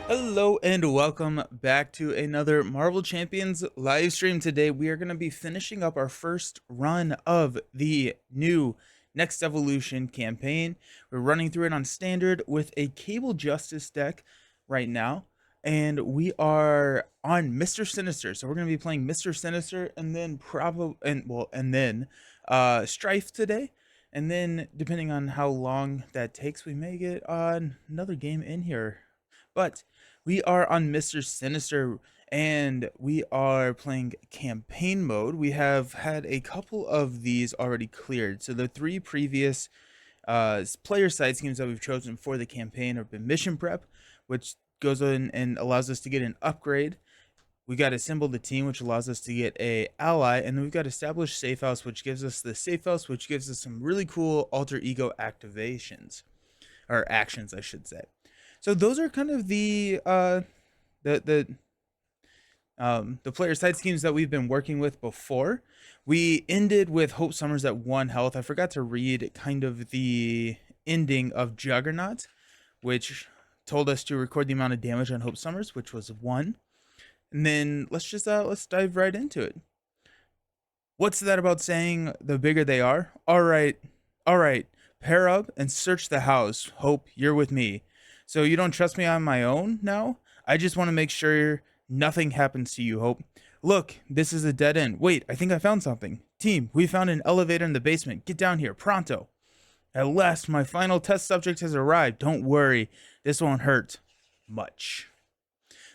Hello and welcome back to another Marvel Champions live stream. Today we are going to be finishing up our first run of the new Next Evolution campaign. We're running through it on standard with a Cable Justice deck right now, and we are on Mr. Sinister. So we're going to be playing Mr. Sinister and then Strife today. And then depending on how long that takes, we may get another game in here. But we are on Mr. Sinister and we are playing campaign mode. We have had a couple of these already cleared. So the three previous player side schemes that we've chosen for the campaign have been mission prep, which goes in and allows us to get an upgrade. We got assemble the team, which allows us to get a ally, and then we've got establish safe house, which gives us the safe house, which gives us some really cool alter ego activations, or actions, I should say. So those are kind of the player side schemes that we've been working with before. We ended with Hope Summers at 1 health. I forgot to read kind of the ending of Juggernaut, which told us to record the amount of damage on Hope Summers, which was 1. And then let's dive right into it. What's that about saying the bigger they are? All right. Pair up and search the house. Hope, you're with me. So you don't trust me on my own now? I just want to make sure nothing happens to you, Hope. Look, this is a dead end. Wait, I think I found something. Team, we found an elevator in the basement. Get down here, pronto. At last, my final test subject has arrived. Don't worry, this won't hurt much.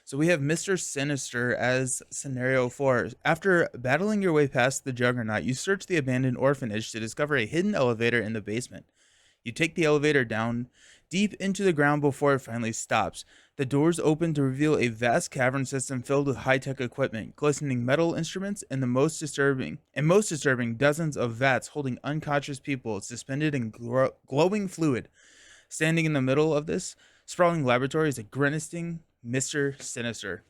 So we have Mr. Sinister as scenario 4. After battling your way past the Juggernaut, you search the abandoned orphanage to discover a hidden elevator in the basement. You take the elevator down deep into the ground before it finally stops. The doors open to reveal a vast cavern system filled with high-tech equipment, glistening metal instruments, and most disturbing, dozens of vats holding unconscious people suspended in glowing fluid. Standing in the middle of this sprawling laboratory is a grimacing Mr. Sinister.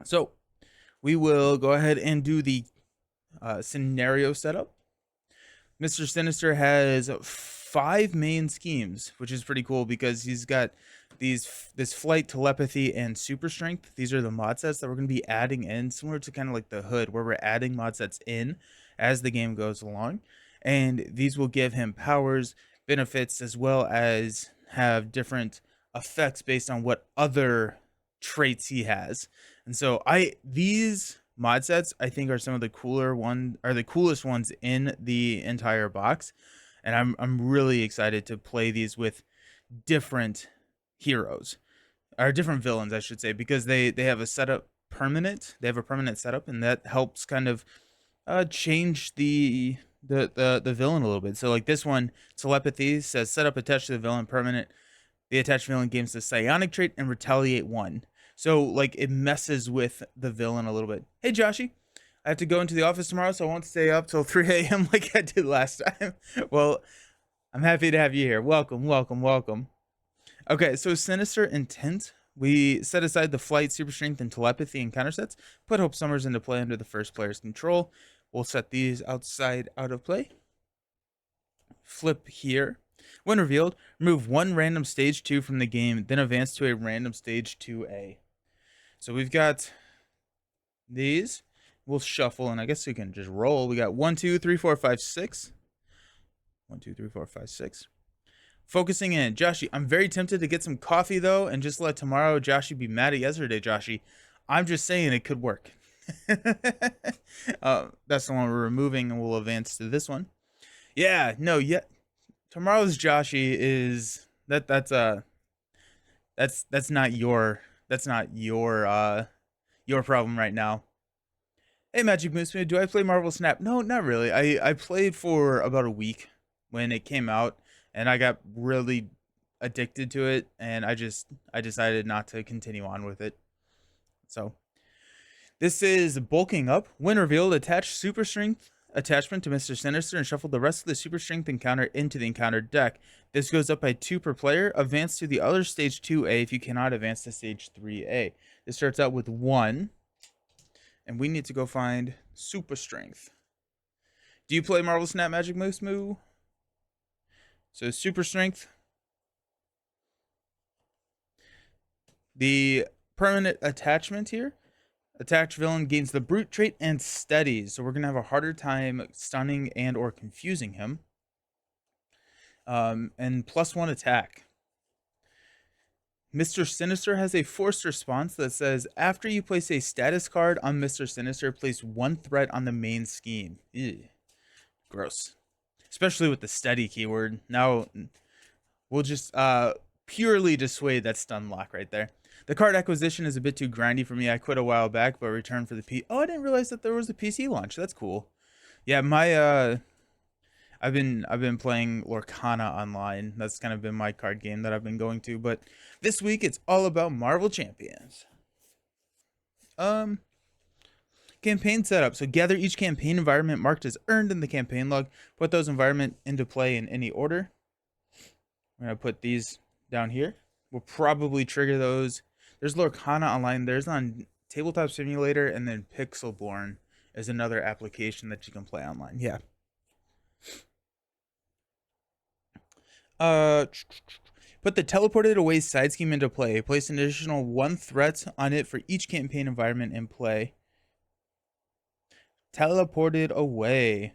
So, we will go ahead and do the scenario setup. Mr. Sinister has 5 main schemes, which is pretty cool because he's got this flight, telepathy, and super strength. These are the mod sets that we're going to be adding in, similar to kind of like the hood, where we're adding mod sets in as the game goes along. And these will give him powers, benefits, as well as have different effects based on what other traits he has. And so these mod sets I think are some of the coolest ones in the entire box, and I'm really excited to play these with different heroes, or different villains I should say, because they have a setup permanent. They have a permanent setup, and that helps kind of change the villain a little bit. So like this one, telepathy, says setup attached to the villain permanent. The attached villain gains the psionic trait and retaliate 1. So like it messes with the villain a little bit. Hey Joshy, I have to go into the office tomorrow, so I won't stay up till 3 a.m. like I did last time. Well, I'm happy to have you here. Welcome. Okay, so Sinister Intent. We set aside the flight, super strength, and telepathy and counter sets. Put Hope Summers into play under the first player's control. We'll set these out of play. Flip here. When revealed, remove 1 random stage 2 from the game, then advance to a random stage 2A. So we've got these. We'll shuffle, and I guess we can just roll. We got 1, 2, 3, 4, 5, 6. 1, 2, 3, 4, 5, 6. Focusing in. Joshy, I'm very tempted to get some coffee, though, and just let tomorrow Joshy be mad at yesterday, Joshy. I'm just saying it could work. That's the one we're removing, and we'll advance to this one. Yeah, no, tomorrow's Joshy is that's not your problem right now. Hey Magic Moose, do I play Marvel Snap? No, not really. I played for about a week when it came out, and I got really addicted to it, and I decided not to continue on with it. So this is bulking up. When revealed, attach super strength attachment to Mr. Sinister and shuffle the rest of the super strength encounter into the encounter deck. This goes up by 2 per player. Advance to the other stage 2A if you cannot advance to stage 3A. This starts out with 1, and we need to go find super strength. Do you play Marvel Snap Magic Moose Moo? So super strength. The permanent attachment here, attached villain gains the brute trait and steadies, so we're gonna have a harder time stunning and or confusing him. And +1 attack. Mr. Sinister has a forced response that says, after you place a status card on Mr. Sinister, place 1 threat on the main scheme. Ew. Gross. Especially with the steady keyword. Now, we'll just purely dissuade that stun lock right there. The card acquisition is a bit too grindy for me. I quit a while back, but returned for the P. Oh, I didn't realize that there was a PC launch. That's cool. Yeah, my I've been playing Lorcana online. That's kind of been my card game that I've been going to. But this week it's all about Marvel Champions. Campaign setup. So gather each campaign environment marked as earned in the campaign log. Put those environment into play in any order. I'm gonna put these down here. We'll probably trigger those. There's Lorcana online. There's on Tabletop Simulator, and then Pixelborn is another application that you can play online. Yeah. Put the teleported away side scheme into play. Place an additional 1 threat on it for each campaign environment in play. Teleported away.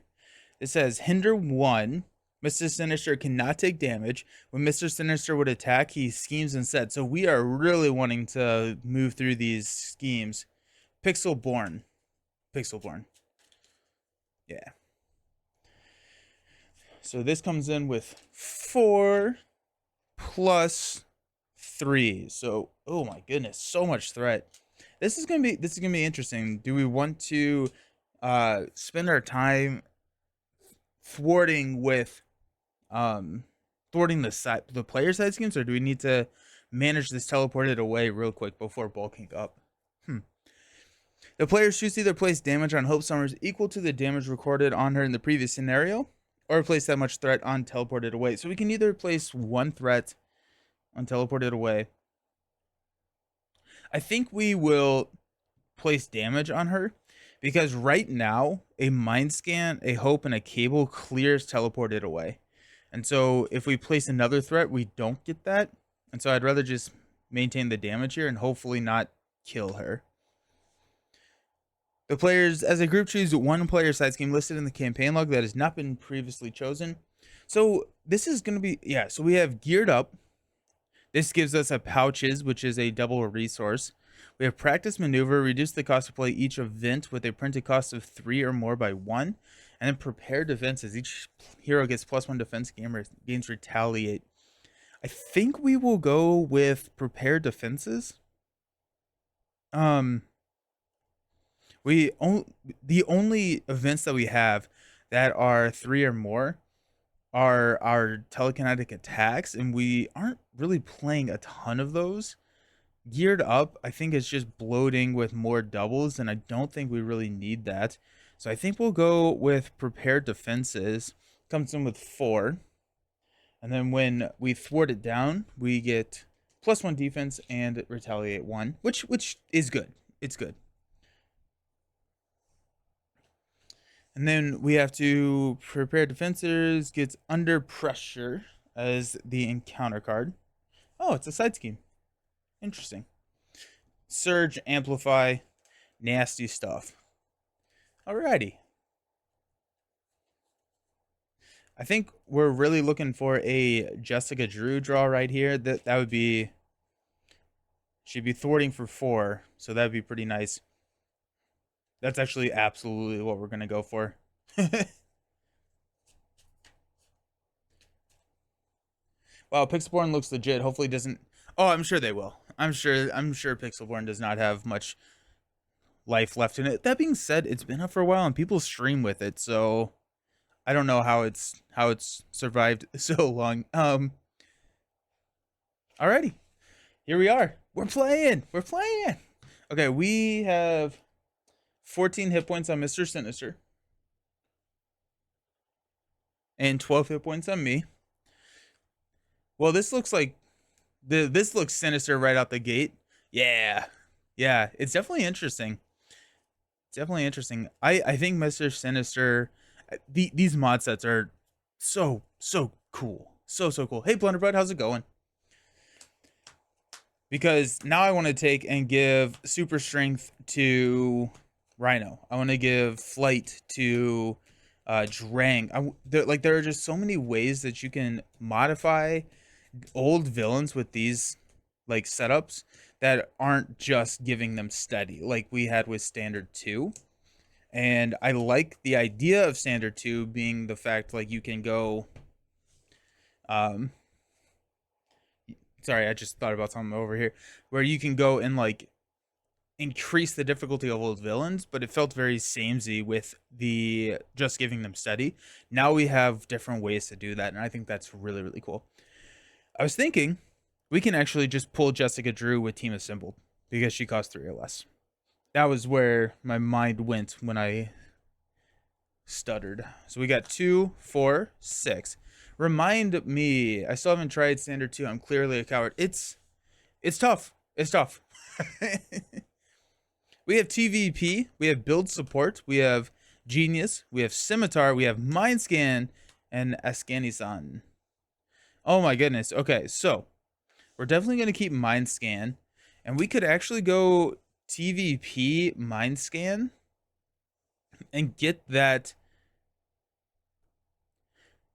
It says hinder 1. Mr. Sinister cannot take damage. When Mr. Sinister would attack, he schemes instead. So we are really wanting to move through these schemes. Pixelborn. Yeah. So this comes in with 4 plus 3. So, oh my goodness, so much threat. This is gonna be interesting. Do we want to spend our time thwarting the player side schemes, or do we need to manage this teleported away real quick before bulking up? The player shoots either place damage on Hope Summers equal to the damage recorded on her in the previous scenario, or place that much threat on teleported away. So we can either place 1 threat on teleported away. I think we will place damage on her, because right now a mind scan, a hope, and a cable clears teleported away. And so if we place another threat, we don't get that. And so I'd rather just maintain the damage here and hopefully not kill her. The players, as a group, choose 1 player side scheme listed in the campaign log that has not been previously chosen. So this is going to be, yeah, so we have geared up. This gives us a pouches, which is a double resource. We have practice maneuver, reduce the cost to play each event with a printed cost of 3 or more by 1. And then prepare defenses. Each hero gets +1 defense, gains retaliate. I think we will go with prepare defenses. The only events that we have that are 3 or more are our telekinetic attacks, and we aren't really playing a ton of those. Geared up, I think it's just bloating with more doubles, and I don't think we really need that. So I think we'll go with prepared defenses. Comes in with 4. And then when we thwart it down, we get +1 defense and retaliate 1, which is good. It's good. And then we have to prepare defenses, gets under pressure as the encounter card. Oh, it's a side scheme. Interesting. Surge, amplify, nasty stuff. Alrighty. I think we're really looking for a Jessica Drew draw right here. That would be, she'd be thwarting for 4, so that'd be pretty nice. That's actually absolutely what we're gonna go for. Wow, Pixelborn looks legit. Hopefully it doesn't. Oh, I'm sure they will. I'm sure Pixelborn does not have much life left in it. That being said, it's been up for a while and people stream with it, so I don't know how it's survived so long. Alrighty. Here we are. We're playing. Okay, we have 14 hit points on Mr. Sinister. And 12 hit points on me. Well, this looks like this looks sinister right out the gate. Yeah. Yeah, it's definitely interesting. I think Mr. Sinister, these mod sets are so cool. So cool. Hey Blunderbud, how's it going? because now I want to take and give super strength to Rhino. I want to give flight to Drang. There are just so many ways that you can modify old villains with these like setups that aren't just giving them steady like we had with Standard 2. And I like the idea of Standard 2 being the fact like you can go um sorry, I just thought about something over here where you can go and like increase the difficulty of old villains, but it felt very samey with the just giving them steady. Now we have different ways to do that, and I think that's really, really cool. I was thinking we can actually just pull Jessica Drew with Team Assembled because she costs 3 or less. That was where my mind went when I stuttered. So we got 2, 4, 6. Remind me, I still haven't tried Standard 2. I'm clearly a coward. It's tough. It's tough. We have TVP, we have build support, we have Genius, we have Scimitar, we have Mind Scan, and Ascani-san. Oh my goodness. Okay, so we're definitely going to keep Mind Scan, and we could actually go TVP Mind Scan and get that.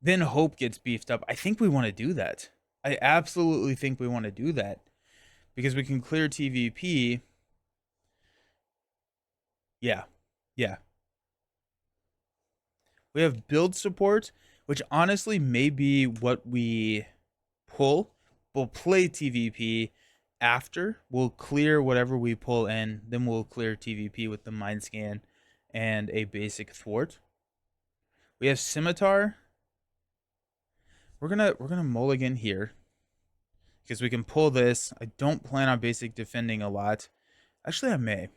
Then Hope gets beefed up. I think we want to do that. I absolutely think we want to do that because we can clear TVP. Yeah. Yeah. We have build support, which honestly may be what we pull. We'll play TVP after. We'll clear whatever we pull in. Then we'll clear TVP with the Mind Scan and a basic thwart. We have Scimitar. We're gonna mulligan here because we can pull this. I don't plan on basic defending a lot. Actually, I may.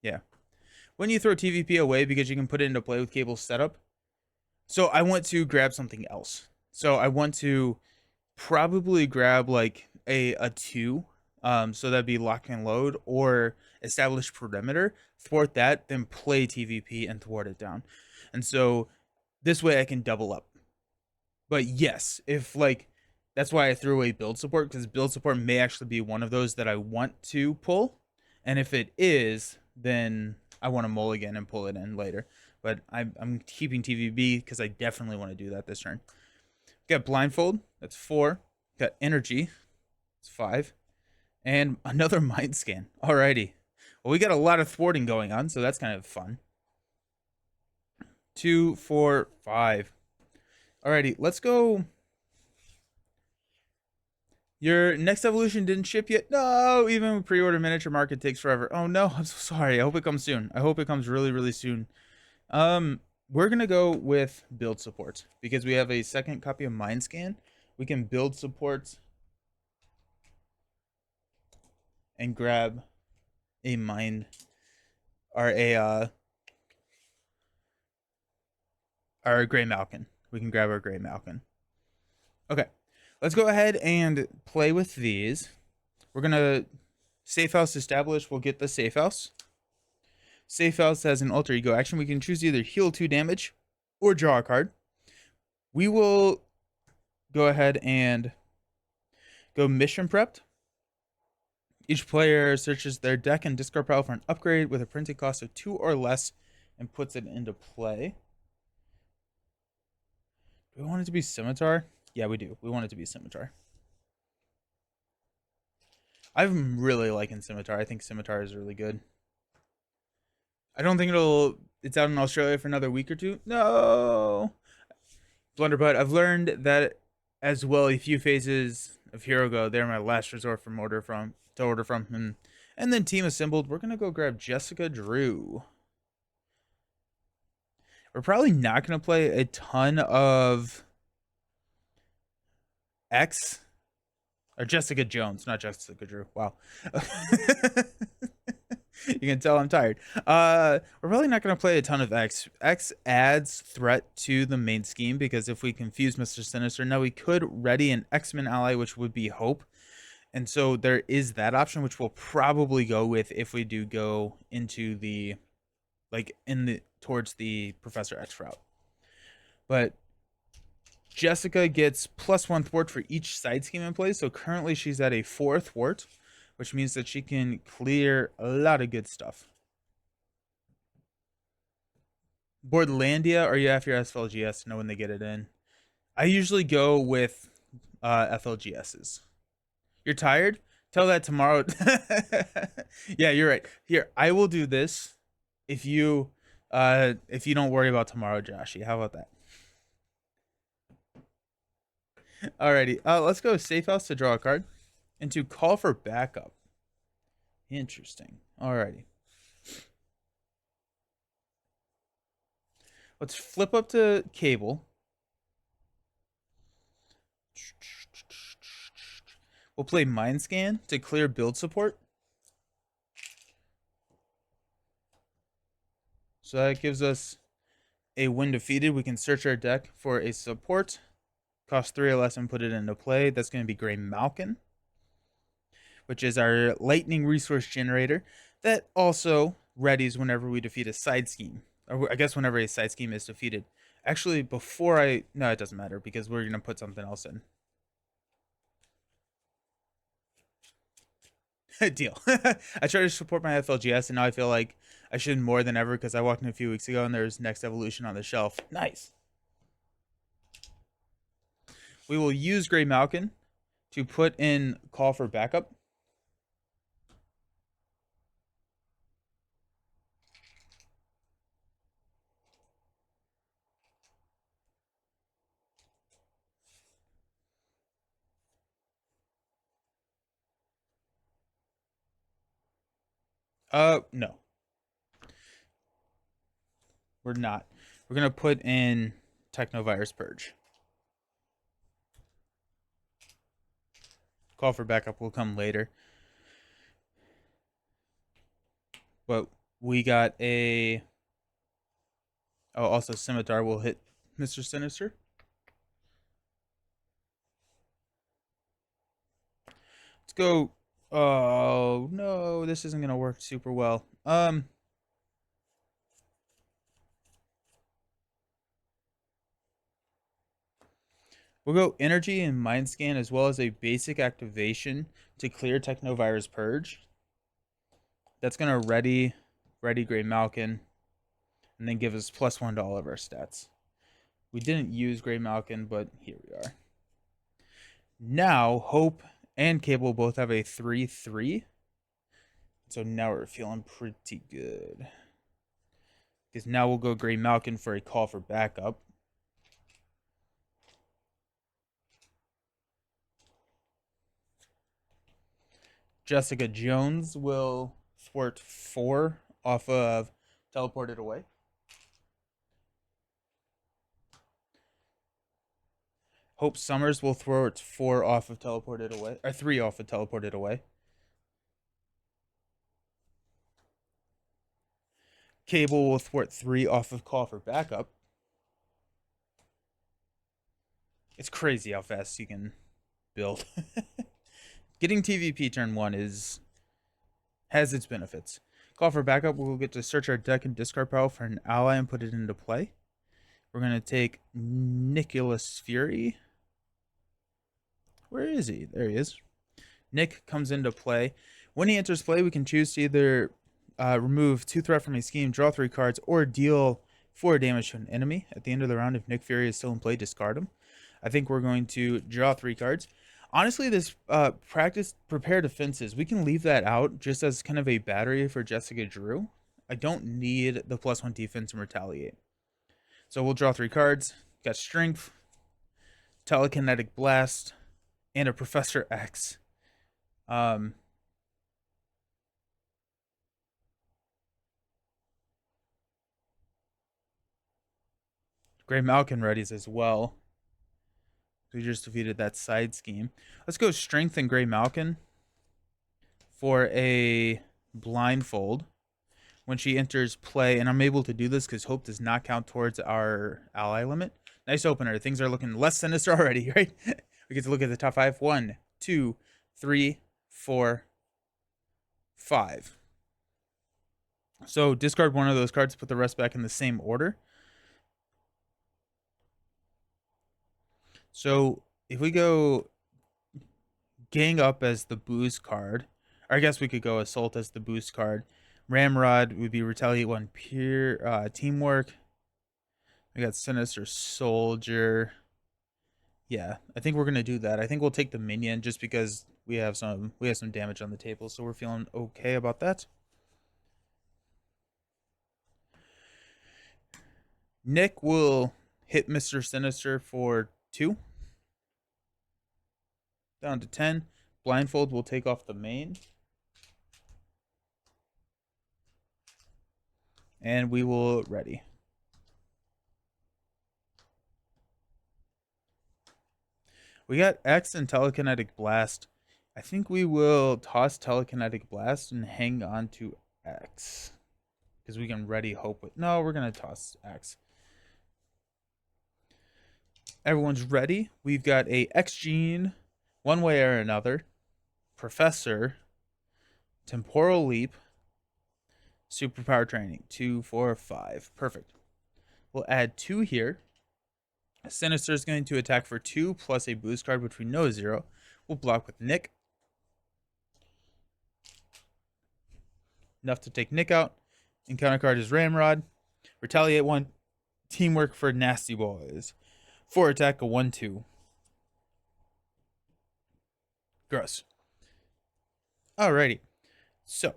Yeah. When you throw TVP away because you can put it into play with cable setup. So I want to grab something else. So I want to probably grab like a 2. So that'd be lock and load or establish perimeter, thwart that, then play TVP and thwart it down. And so this way I can double up. But yes, if like that's why I threw away build support, because build support may actually be one of those that I want to pull. And if it is, then I want to mulligan and pull it in later. But I'm keeping TVB because I definitely want to do that this turn. Got Blindfold, that's 4. Got Energy, it's 5. And another Mind Scan. Alrighty. Well, we got a lot of thwarting going on, so that's kind of fun. 2, 4, 5. Alrighty, let's go. Your next evolution didn't ship yet? No, even pre-order miniature market takes forever. Oh no, I'm so sorry. I hope it comes soon. I hope it comes really, really soon. We're gonna go with build support because we have a second copy of Mind Scan. We can build support and grab a mind or our Gray Malkin. We can grab our Gray Malkin. Okay, let's go ahead and play with these. We're gonna safe house establish. We'll get the safe house. Safe house has an alter ego action. We can choose to either heal 2 damage or draw a card. We will go ahead and go mission prepped. Each player searches their deck and discard pile for an upgrade with a printing cost of 2 or less and puts it into play. Do we want it to be Scimitar? Yeah, we do. We want it to be Scimitar. I'm really liking Scimitar. I think Scimitar is really good. I don't think it's out in Australia for another week or 2. No. Blunderbutt, I've learned that as well a few phases of Hero Go. They're my last resort to order from. And then Team Assembled, we're gonna go grab Jessica Drew. We're probably not gonna play a ton of X or Jessica Jones, not Jessica Drew. Wow. You can tell I'm tired. We're probably not going to play a ton of X. X adds threat to the main scheme because if we confuse Mr. Sinister, now we could ready an X-Men ally, which would be Hope. And so there is that option, which we'll probably go with if we do go into the, towards the Professor X route. But Jessica gets +1 thwart for each side scheme in play. So currently she's at a 4 thwart. which means that she can clear a lot of good stuff. Borderlandia, are you after your SFLGS to know when they get it in? I usually go with FLGSs. You're tired? Tell that tomorrow. Yeah, you're right. Here, I will do this if you don't worry about tomorrow, Joshy. How about that? Alrighty. Let's go safe house to draw a card and to call for backup. Interesting. Alrighty. Let's flip up to cable. We'll play Mind Scan to clear build support. So that gives us a when defeated. We can search our deck for a support. Cost 3 or less and put it into play. That's going to be Grey Malkin, which is our lightning resource generator that also readies whenever we defeat a side scheme. Or I guess whenever a side scheme is defeated. Actually, no, it doesn't matter because we're going to put something else in. Deal. I try to support my FLGS, and now I feel like I should more than ever because I walked in a few weeks ago and there's NeXt Evolution on the shelf. Nice. We will use Grey Malkin to put in call for backup. No. We're not. We're going to put in Technovirus Purge. Call for backup will come later. But we got a... Oh, also Scimitar will hit Mr. Sinister. Let's go... Oh, no, this isn't going to work super well. We'll go Energy and Mind Scan as well as a basic activation to clear Technovirus Purge. That's going to ready Grey Malkin and then give us +1 to all of our stats. We didn't use Grey Malkin, but here we are. Now, Hope and Cable both have a 3/3. So now we're feeling pretty good. Because now we'll go Grey Malkin for a call for backup. Jessica Jones will thwart 4 off of Teleported Away. Hope Summers will thwart 4 off of Teleported Away, or 3 off of Teleported Away. Cable will thwart 3 off of Call for Backup. It's crazy how fast you can build. Getting TVP turn 1 has its benefits. Call for backup, we'll get to search our deck and discard pile for an ally and put it into play. We're going to take Nicholas Fury. Where is he? There he is. Nick comes into play. When he enters play, we can choose to either remove 2 threat from a scheme, draw 3 cards, or deal 4 damage to an enemy. At the end of the round, if Nick Fury is still in play, discard him. I think we're going to draw 3 cards. Honestly, this prepare defenses, we can leave that out just as kind of a battery for Jessica Drew. I don't need the +1 defense and retaliate. So we'll draw 3 cards. Got Strength, Telekinetic Blast, and a Professor X. Grey Malkin readies as well. We just defeated that side scheme. Let's go Strength and Grey Malkin for a blindfold when she enters play. And I'm able to do this because Hope does not count towards our ally limit. Nice opener. Things are looking less sinister already, right? We get to look at the top 5. 1, 2, 3, 4, 5. So discard one of those cards, put the rest back in the same order. So if we go Gang Up as the booze card, Or I guess we could go Assault as the boost card. Ramrod would be Retaliate 1 pure teamwork. We got Sinister Soldier. Yeah, I think we're gonna do that. I think we'll take the minion just because we have some damage on the table, so we're feeling okay about that. Nick will hit Mr. Sinister for 2. Down to 10. Blindfold will take off the main. And we will ready. We got X and Telekinetic Blast. I think we will toss Telekinetic Blast and hang on to X. Because we can ready hope with... No, we're going to toss X. Everyone's ready. We've got a X Gene, one way or another. Professor. Temporal Leap. Superpower Training. 2, 4, 5. Perfect. We'll add 2 here. Sinister is going to attack for 2 plus a boost card, which we know is 0. We'll block with Nick. Enough to take Nick out. Encounter card is Ramrod. Retaliate 1. Teamwork for Nasty Boys. 4 attack, a 1-2. Gross. Alrighty. So.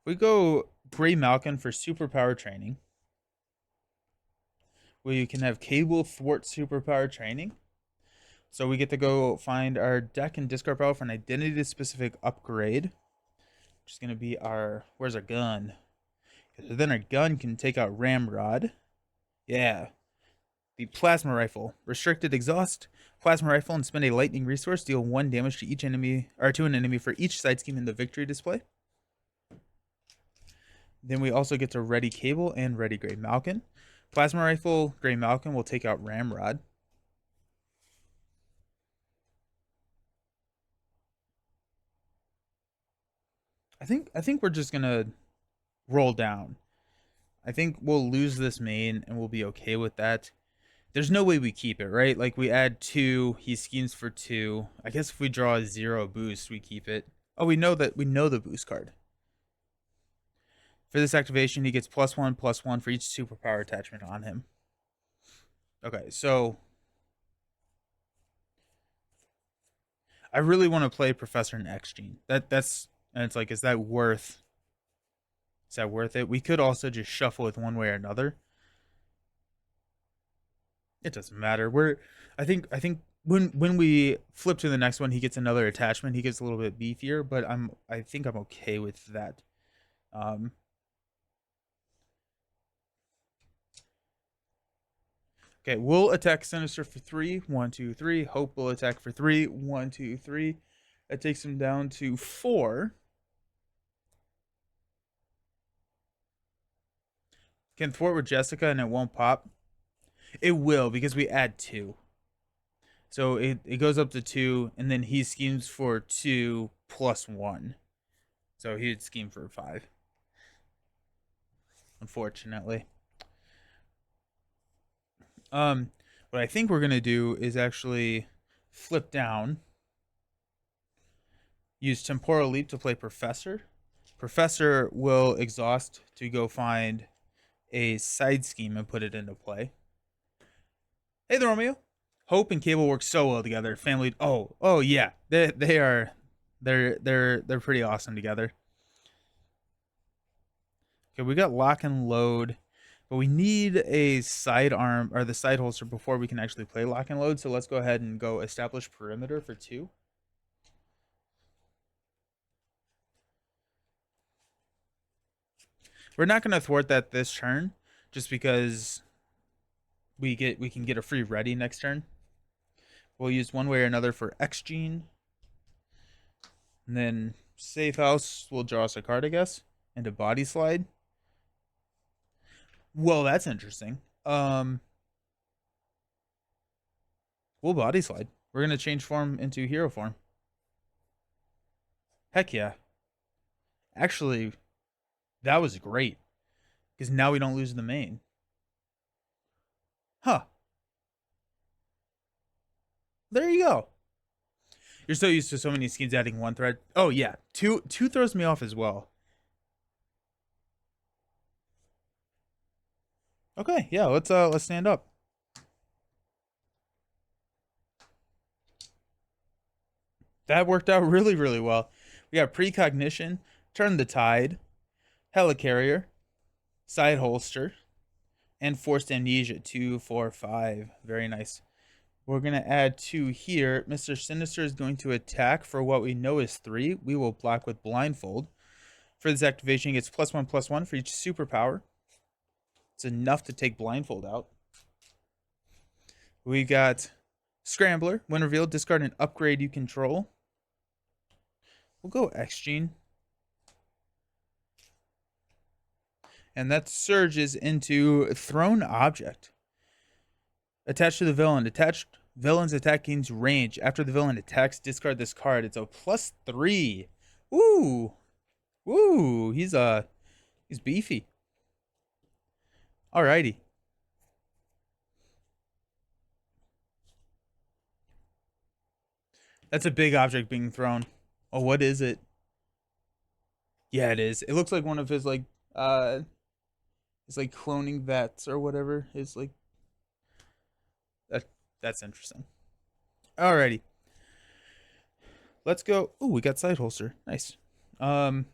We go Gray Malkin for superpower training. Where you can have Cable thwart superpower training. So we get to go find our deck and discard pile for an identity-specific upgrade. Which is going to be our... Where's our gun? Because then our gun can take out Ramrod. Yeah. The Plasma Rifle. Restricted exhaust. Plasma Rifle and spend a lightning resource. Deal 1 damage to each enemy... Or to an enemy for each side scheme in the victory display. Then we also get to ready Cable and ready Gray Malkin. Plasma Rifle, Gray Malkin will take out Ramrod. I think we're just gonna roll down. I think we'll lose this main and we'll be okay with that. There's no way we keep it, right? Like we add 2, he schemes for 2. I guess if we draw a 0 boost, we keep it. Oh, we know the boost card. For this activation, he gets +1/+1 for each superpower attachment on him. Okay, so I really want to play Professor and X Gene. That's and it's like, is that worth it? We could also just shuffle with one way or another. It doesn't matter. I think when we flip to the next one, he gets another attachment. He gets a little bit beefier, but I think I'm okay with that. Okay, we'll attack Sinister for 3. 1, 2, 3. Hope will attack for 3. 1, 2, 3. That takes him down to 4. Can thwart with Jessica and it won't pop. It will, because we add 2. So it goes up to 2, and then he schemes for 2 plus 1. So he'd scheme for 5. Unfortunately. What I think we're gonna do is actually flip down. Use Temporal Leap to play Professor. Professor will exhaust to go find a side scheme and put it into play. Hey there, Romeo. Hope and Cable work so well together. Family. Oh yeah. They're pretty awesome together. Okay, we got Lock and Load, but we need a sidearm or the side holster before we can actually play Lock and Load. So let's go ahead and go Establish Perimeter for 2. We're not going to thwart that this turn, just because we can get a free ready next turn. We'll use one way or another for X Gene. And then Safe House will draw us a card, I guess, and a Body Slide. Well, that's interesting. We'll Body Slide. We're going to change form into hero form. Heck yeah. Actually, that was great. Because now we don't lose the main. Huh. There you go. You're so used to so many schemes adding one thread. Oh yeah, two throws me off as well. Okay, yeah, let's stand up. That worked out really, really well. We got precognition, turn the tide, helicarrier, side holster, and forced amnesia. 2, 4, 5. Very nice. We're gonna add 2 here. Mr. Sinister is going to attack for what we know is 3. We will block with blindfold. For this activation, he gets +1/+1 for each superpower. It's enough to take blindfold out. We got Scrambler. When revealed, discard an upgrade you control. We'll go X-Gene. And that surges into Thrown Object. Attached to the villain. Attached villain's attack gains range. After the villain attacks, discard this card. It's a +3. Woo! Woo! He's beefy. Alrighty. That's a big object being thrown. Oh, what is it? Yeah, it is. It looks like one of his like cloning vets or whatever. Is like that's interesting. Alrighty. Let's go. Oh, we got side holster. Nice. We're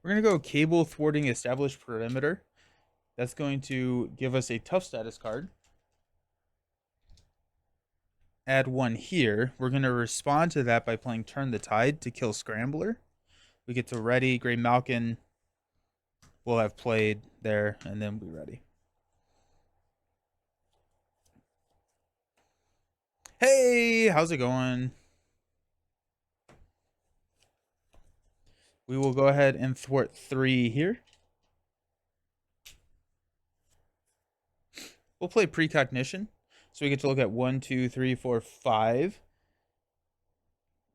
gonna go cable thwarting established perimeter. That's going to give us a tough status card. Add 1 here. We're gonna respond to that by playing Turn the Tide to kill Scrambler. We get to ready. Grey Malkin will have played there, and then be ready. Hey, how's it going? We will go ahead and thwart 3 here. We'll play precognition. So we get to look at 1, 2, 3, 4, 5.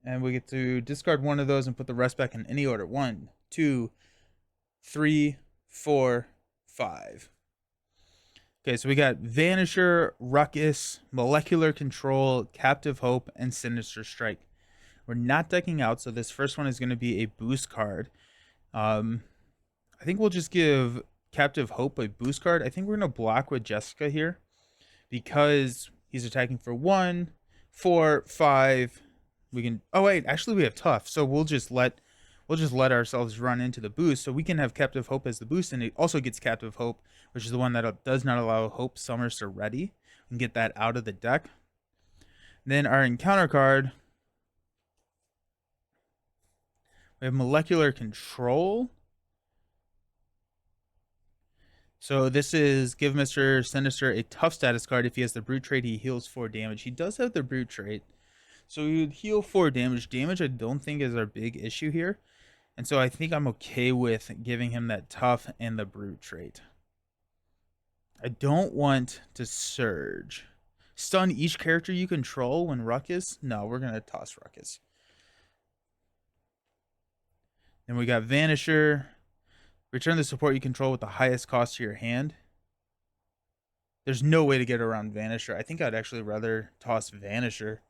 And we get to discard one of those and put the rest back in any order. 1, 2, 3, 4, 5. Okay, so we got Vanisher, Ruckus, Molecular Control, Captive Hope, and Sinister Strike. We're not decking out, so this first one is going to be a boost card. I think we'll just give Captive Hope a boost card. I think we're going to block with Jessica here because he's attacking for 1, 4, 5. We can. Oh wait, actually we have tough, so we'll just let ourselves run into the boost, so we can have Captive Hope as the boost, and it also gets Captive Hope, which is the one that does not allow Hope Summers to ready, and get that out of the deck. Then our encounter card, we have Molecular Control. So this is give Mr. Sinister a tough status card. If he has the brute trait, he heals 4 damage. He does have the brute trait, so he would heal 4 damage. Damage I don't think is our big issue here. And so I think I'm okay with giving him that tough and the brute trait. I don't want to surge. Stun each character you control when Ruckus? No, we're going to toss Ruckus. Then we got Vanisher. Return the support you control with the highest cost to your hand. There's no way to get around Vanisher. I think I'd actually rather toss Vanisher,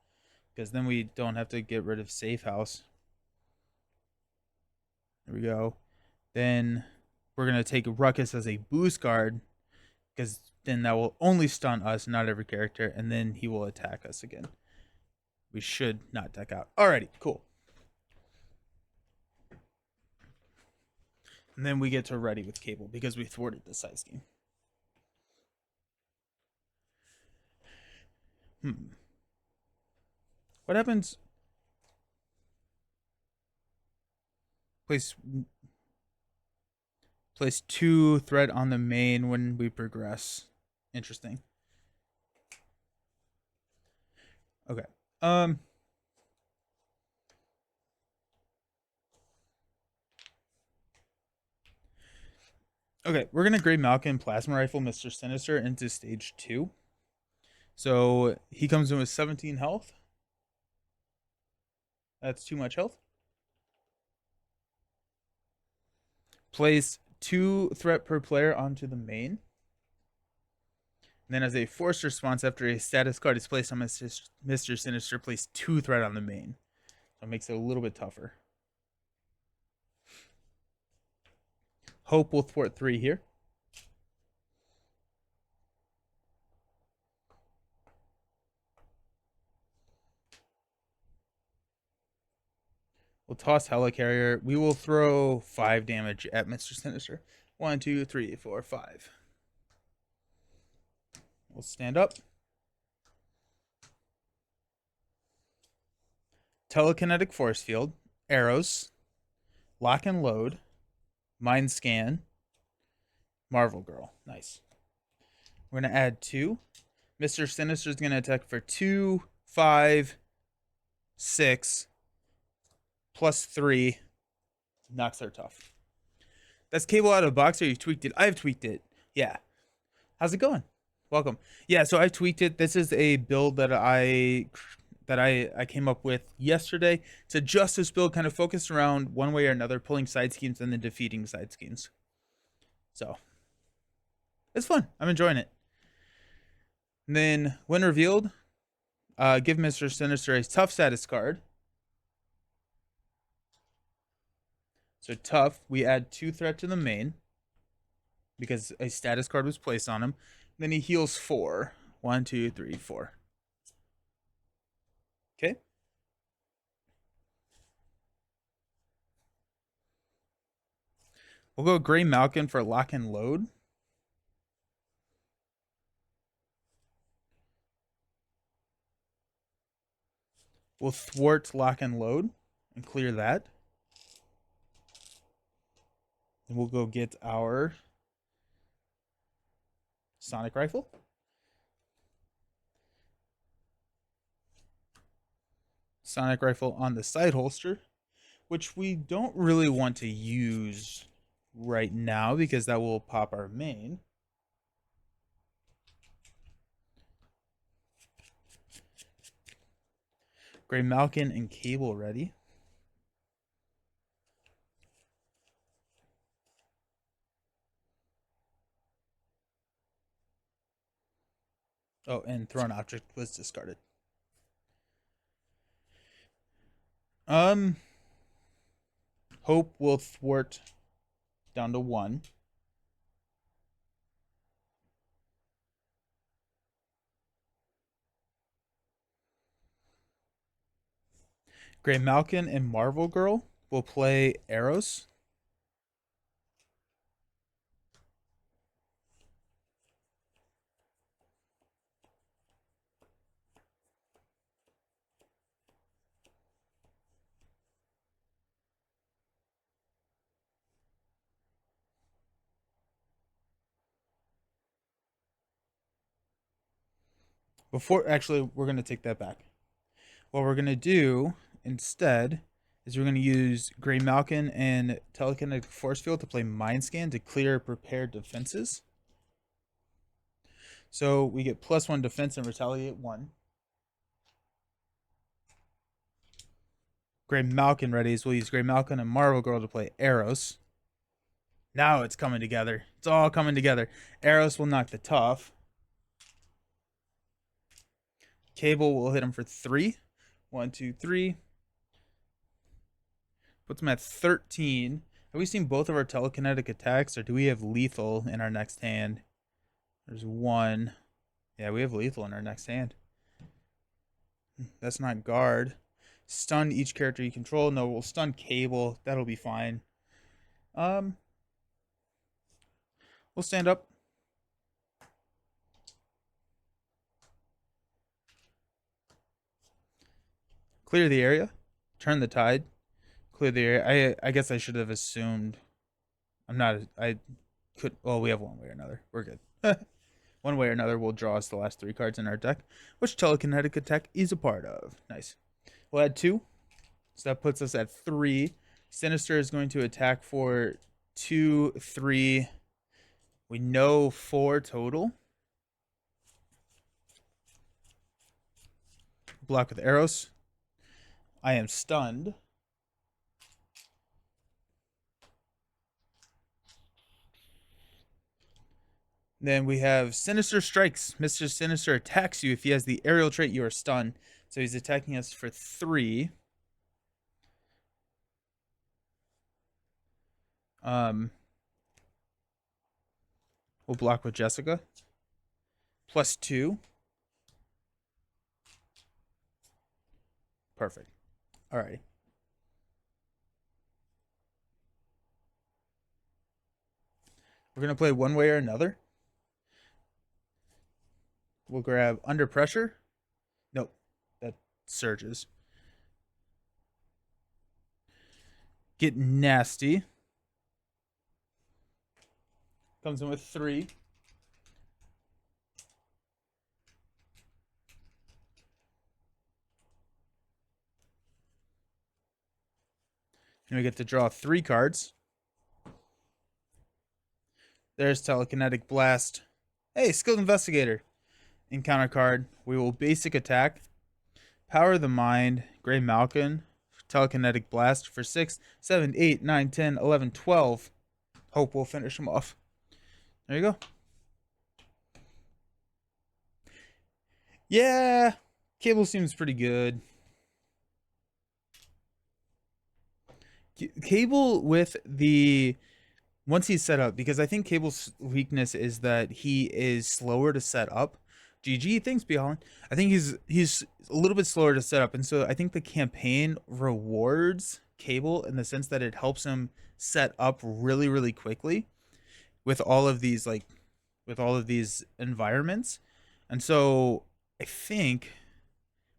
because then we don't have to get rid of Safe House. There we go. Then we're going to take Ruckus as a boost card, because then that will only stun us, not every character, and then he will attack us again. We should not deck out. Alrighty, cool. And then we get to ready with Cable, because we thwarted the side scheme. What happens? Place 2 threat on the main when we progress. Interesting. Okay. Okay, we're gonna Grey Malkin Plasma Rifle Mr. Sinister into stage 2. So he comes in with 17 health. That's too much health. Place 2 threat per player onto the main. And then as a forced response, after a status card is placed on Mr. Sinister, place 2 threat on the main. So it makes it a little bit tougher. Hope will thwart 3 here. We'll toss Helicarrier. We will throw 5 damage at Mr. Sinister. 1, 2, 3, 4, 5. We'll stand up. Telekinetic Force Field. Arrows. Lock and Load. Mind Scan. Marvel Girl. Nice. We're going to add 2. Mr. Sinister is going to attack for 2, 5, 6, plus 3. Knocks her tough. That's Cable out of the box, or you've tweaked it? I've tweaked it. Yeah. How's it going? Welcome. Yeah, so I tweaked it. This is a build that I came up with yesterday. It's a justice build, kind of focused around one way or another, pulling side schemes and then defeating side schemes. So it's fun. I'm enjoying it. And then when revealed, give Mr. Sinister a tough status card. So tough, we add 2 threat to the main because a status card was placed on him. Then he heals 4. 1, 2, 3, 4. Okay. We'll go Gray Malkin for Lock and Load. We'll thwart Lock and Load and clear that. And we'll go get our Sonic Rifle. Sonic Rifle on the side holster, which we don't really want to use right now because that will pop our main. Gray Malkin and Cable ready. Oh, and thrown object was discarded. Hope will thwart down to 1. Gray Malkin and Marvel Girl will play arrows. Actually, we're going to take that back. What we're going to do instead is we're going to use Gray Malkin and Telekinetic Force Field to play Mind Scan to clear prepared defenses. So we get +1 defense and retaliate 1. Gray Malkin ready, so we'll use Gray Malkin and Marvel Girl to play arrows. Now it's coming together. It's all coming together. Arrows will knock the tough. Cable will hit him for 3. 1, 2, 3. Puts him at 13. Have we seen both of our telekinetic attacks, or do we have lethal in our next hand? There's 1. Yeah, we have lethal in our next hand. That's not guard. Stun each character you control. No, we'll stun Cable. That'll be fine. We'll stand up. Clear the area. Turn the tide. Clear the area. I guess I should have assumed. I could. Well, we have one way or another. We're good. One way or another, we'll draw us the last 3 cards in our deck, which telekinetic attack is a part of. Nice. We'll add 2. So that puts us at 3. Sinister is going to attack for 2, 3. We know 4 total. Block with arrows. I am stunned. Then we have Sinister Strikes. Mr. Sinister attacks you. If he has the aerial trait, you are stunned. So he's attacking us for 3. We'll block with Jessica. +2. Perfect. Alrighty. We're going to play one way or another. We'll grab Under Pressure. Nope. That surges. Get Nasty. Comes in with 3. And we get to draw 3 cards. There's Telekinetic Blast. Hey, Skilled Investigator. Encounter card. We will basic attack. Power the Mind. Gray Malkin. Telekinetic Blast for 6, 7, 8, 9, 10, 11, 12. Hope we'll finish him off. There you go. Yeah. Cable seems pretty good. Cable with the... Once he's set up, because I think Cable's weakness is that he is slower to set up. GG, thanks, Beyond. I think he's a little bit slower to set up, and so I think the campaign rewards Cable in the sense that it helps him set up really, really quickly with all of these environments. And so I think,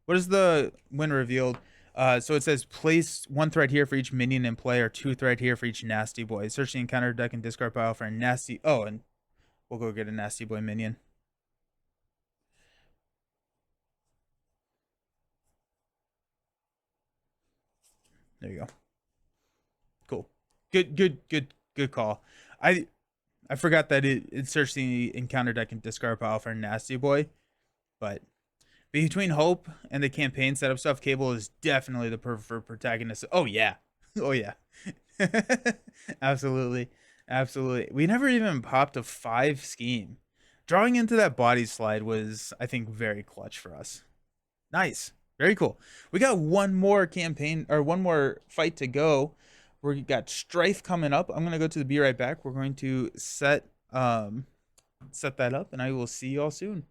what is the win revealed? So it says place 1 threat here for each minion in play, or 2 threat here for each Nasty Boy. Search the encounter deck and discard pile for a nasty. Oh, and we'll go get a Nasty Boy minion. There you go. Cool. Good call. I forgot that it searched the encounter deck and discard pile for a Nasty Boy, but between Hope and the campaign setup stuff, Cable is definitely the preferred protagonist. Oh yeah. Oh yeah. Absolutely. Absolutely. We never even popped a 5 scheme. Drawing into that body slide was, I think, very clutch for us. Nice. Very cool. We got one more campaign, or one more fight to go. We got Strife coming up. I'm going to go to the Be Right Back. We're going to set that up, and I will see you all soon.